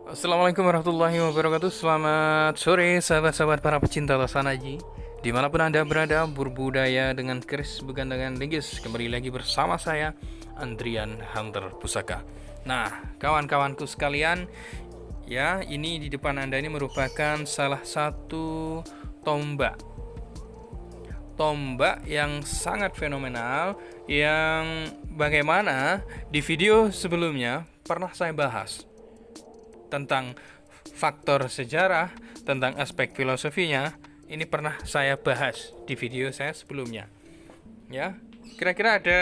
Assalamualaikum warahmatullahi wabarakatuh. Selamat sore sahabat-sahabat para pecinta Tasanaji, dimanapun anda berada, berbudaya dengan keris bukan dengan linggis. Kembali lagi bersama saya Andrian Hunter Pusaka. Nah, kawan-kawanku sekalian, ya, ini di depan anda ini merupakan salah satu tombak yang sangat fenomenal, yang bagaimana di video sebelumnya pernah saya bahas tentang faktor sejarah, tentang aspek filosofinya. Ini pernah saya bahas di video saya sebelumnya. Ya, kira-kira ada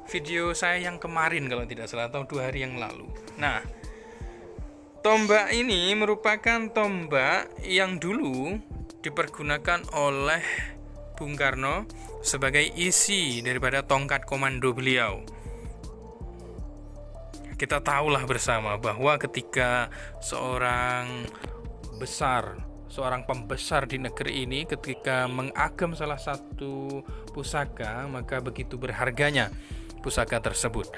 video saya yang kemarin kalau tidak salah, atau 2 hari yang lalu. Nah, tombak ini merupakan tombak yang dulu dipergunakan oleh Bung Karno sebagai isi daripada tongkat komando beliau. Kita tahulah bersama bahwa ketika seorang pembesar di negeri ini, ketika mengagem salah satu pusaka, maka begitu berharganya pusaka tersebut.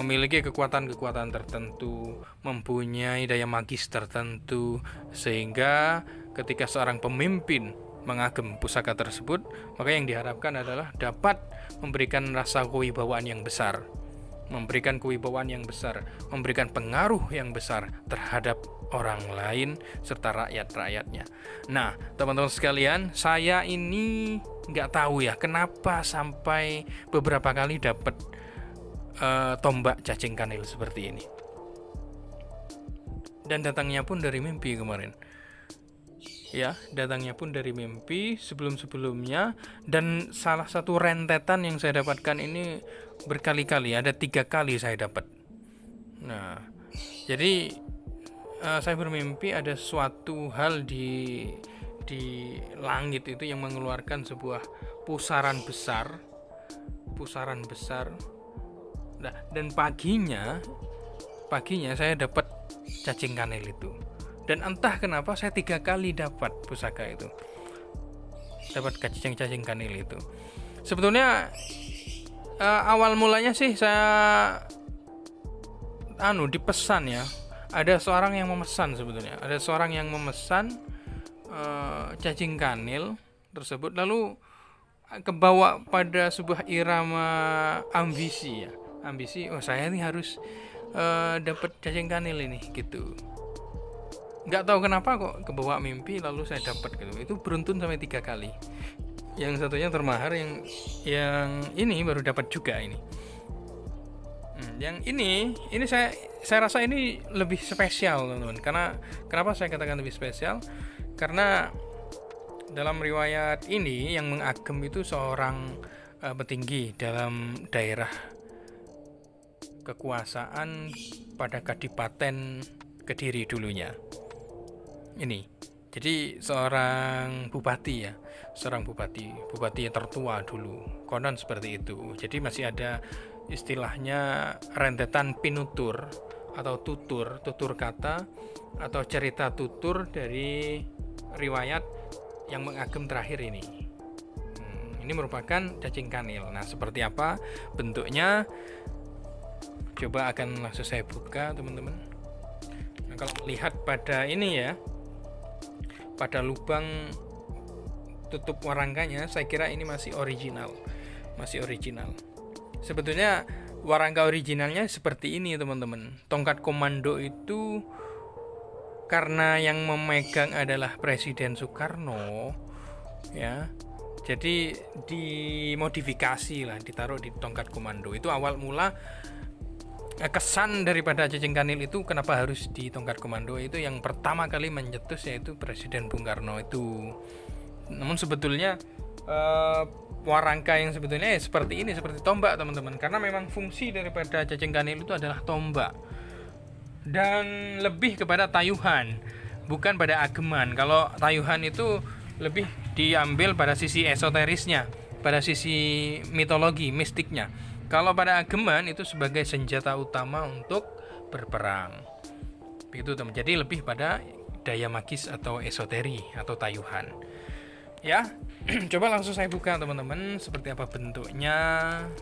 Memiliki kekuatan-kekuatan tertentu, mempunyai daya magis tertentu, sehingga ketika seorang pemimpin mengagem pusaka tersebut, maka yang diharapkan adalah dapat memberikan rasa kewibawaan yang besar, memberikan pengaruh yang besar terhadap orang lain serta rakyat-rakyatnya. Nah, teman-teman sekalian, saya ini nggak tahu ya kenapa sampai beberapa kali dapat tombak cacing kanil seperti ini, dan datangnya pun dari mimpi kemarin. Ya, datangnya pun dari mimpi sebelum-sebelumnya, dan salah satu rentetan yang saya dapatkan ini berkali-kali, ada 3 kali saya dapat. Nah, jadi saya bermimpi ada suatu hal di langit itu yang mengeluarkan sebuah pusaran besar. Nah, dan paginya saya dapat cacing kanil itu. Dan entah kenapa saya 3 kali dapat pusaka itu, dapat cacing kanil itu. Sebetulnya awal mulanya sih saya dipesan ya. Ada seorang yang memesan cacing kanil tersebut, lalu kebawa pada sebuah irama ambisi. Oh, saya ini harus dapat cacing kanil ini gitu. Nggak tahu kenapa kok kebawa mimpi lalu saya dapat gitu. Itu beruntun sampai 3 kali. Yang satunya termahar, yang ini baru dapat juga ini. Yang ini saya rasa ini lebih spesial, teman-teman. Karena kenapa saya katakan lebih spesial? Karena dalam riwayat ini yang mengagem itu seorang petinggi dalam daerah kekuasaan pada Kadipaten Kediri dulunya. Ini jadi seorang bupati yang tertua dulu, konon seperti itu. Jadi masih ada istilahnya rentetan pinutur atau tutur kata atau cerita tutur dari riwayat yang mengagem terakhir ini. Ini merupakan cacing kanil. Nah, seperti apa bentuknya? Coba akan langsung saya buka, teman-teman. Nah, kalau melihat pada ini ya, pada lubang tutup warangkanya, saya kira ini masih original. Sebetulnya warangka originalnya seperti ini, teman-teman. Tongkat komando itu karena yang memegang adalah Presiden Soekarno, ya. Jadi dimodifikasi lah, ditaruh di tongkat komando. Itu awal mula kesan daripada cacing kanil itu kenapa harus di tongkat komando, itu yang pertama kali mencetus yaitu Presiden Bung Karno itu. Namun sebetulnya warangka yang sebetulnya seperti ini, seperti tombak, teman-teman, karena memang fungsi daripada cacing kanil itu adalah tombak dan lebih kepada tayuhan, bukan pada ageman. Kalau tayuhan itu lebih diambil pada sisi esoterisnya, pada sisi mitologi mistiknya. Kalau pada ageman itu sebagai senjata utama untuk berperang. Begitu, teman. Jadi lebih pada daya magis atau esoteri atau tayuhan. Ya, coba langsung saya buka, teman-teman, seperti apa bentuknya.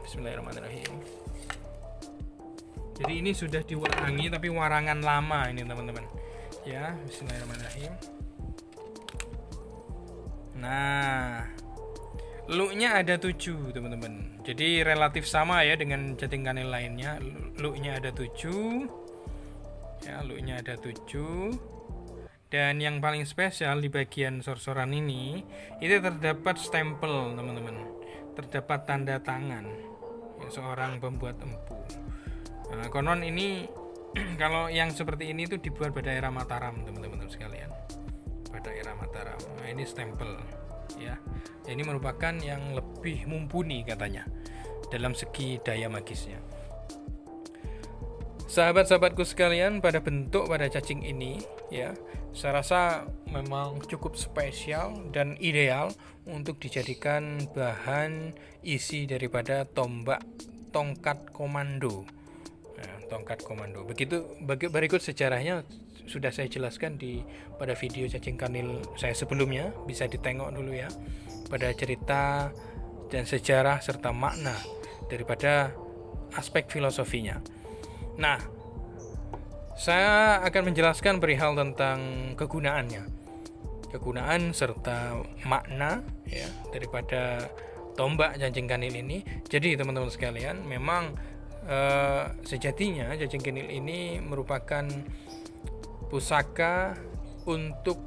Bismillahirrahmanirrahim. Jadi ini sudah diwarangi tapi warangan lama ini teman-teman. Ya, bismillahirrahmanirrahim. Nah, looknya ada 7 teman-teman. Jadi relatif sama ya dengan Jating Kanil lainnya. Looknya ada 7. Ya, looknya ada 7. Dan yang paling spesial di bagian sor-soran ini, itu terdapat stempel teman-teman. Terdapat tanda tangan ya, seorang pembuat empu. Nah, konon ini kalau yang seperti ini itu dibuat pada era Mataram teman-teman sekalian. Pada era Mataram. Nah, ini stempel ya. Ini merupakan yang lebih mumpuni katanya dalam segi daya magisnya. Sahabat-sahabatku sekalian, pada bentuk pada cacing ini ya, saya rasa memang cukup spesial dan ideal untuk dijadikan bahan isi daripada tongkat komando. Nah, tongkat komando. Berikut sejarahnya sudah saya jelaskan pada video Cacing Kanil saya sebelumnya, bisa ditengok dulu ya, pada cerita dan sejarah serta makna daripada aspek filosofinya. Nah, saya akan menjelaskan perihal tentang kegunaan serta makna ya daripada tombak Cacing Kanil ini. Jadi teman-teman sekalian, memang sejatinya Cacing Kanil ini merupakan pusaka untuk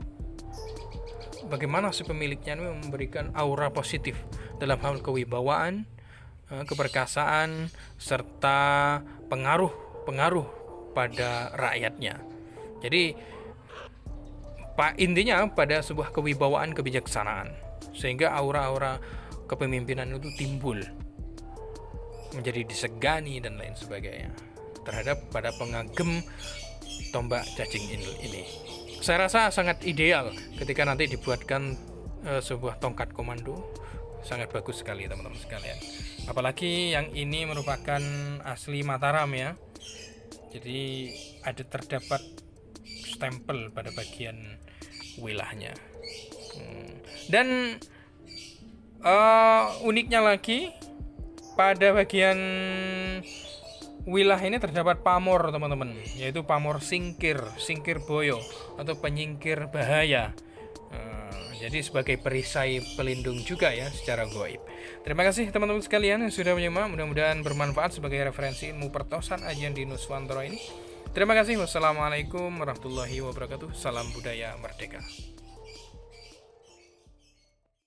bagaimana si pemiliknya memberikan aura positif dalam hal kewibawaan, keperkasaan serta pengaruh pada rakyatnya. Jadi intinya pada sebuah kewibawaan, kebijaksanaan, sehingga aura-aura kepemimpinan itu timbul, menjadi disegani dan lain sebagainya terhadap pada pengagem tombak Cacing Kanil ini. Saya rasa sangat ideal ketika nanti dibuatkan sebuah tongkat komando. Sangat bagus sekali teman-teman sekalian. Apalagi yang ini merupakan asli Mataram ya. Jadi terdapat stempel pada bagian wilahnya. Dan uniknya lagi, pada bagian wilah ini terdapat pamor teman-teman, yaitu pamor singkir boyo atau penyingkir bahaya. Jadi sebagai perisai pelindung juga ya secara gaib. Terima kasih teman-teman sekalian yang sudah menyimak, mudah-mudahan bermanfaat sebagai referensi ilmu pertosan Ajian di Nuswantoro ini. Terima kasih. Wassalamualaikum warahmatullahi wabarakatuh. Salam budaya merdeka.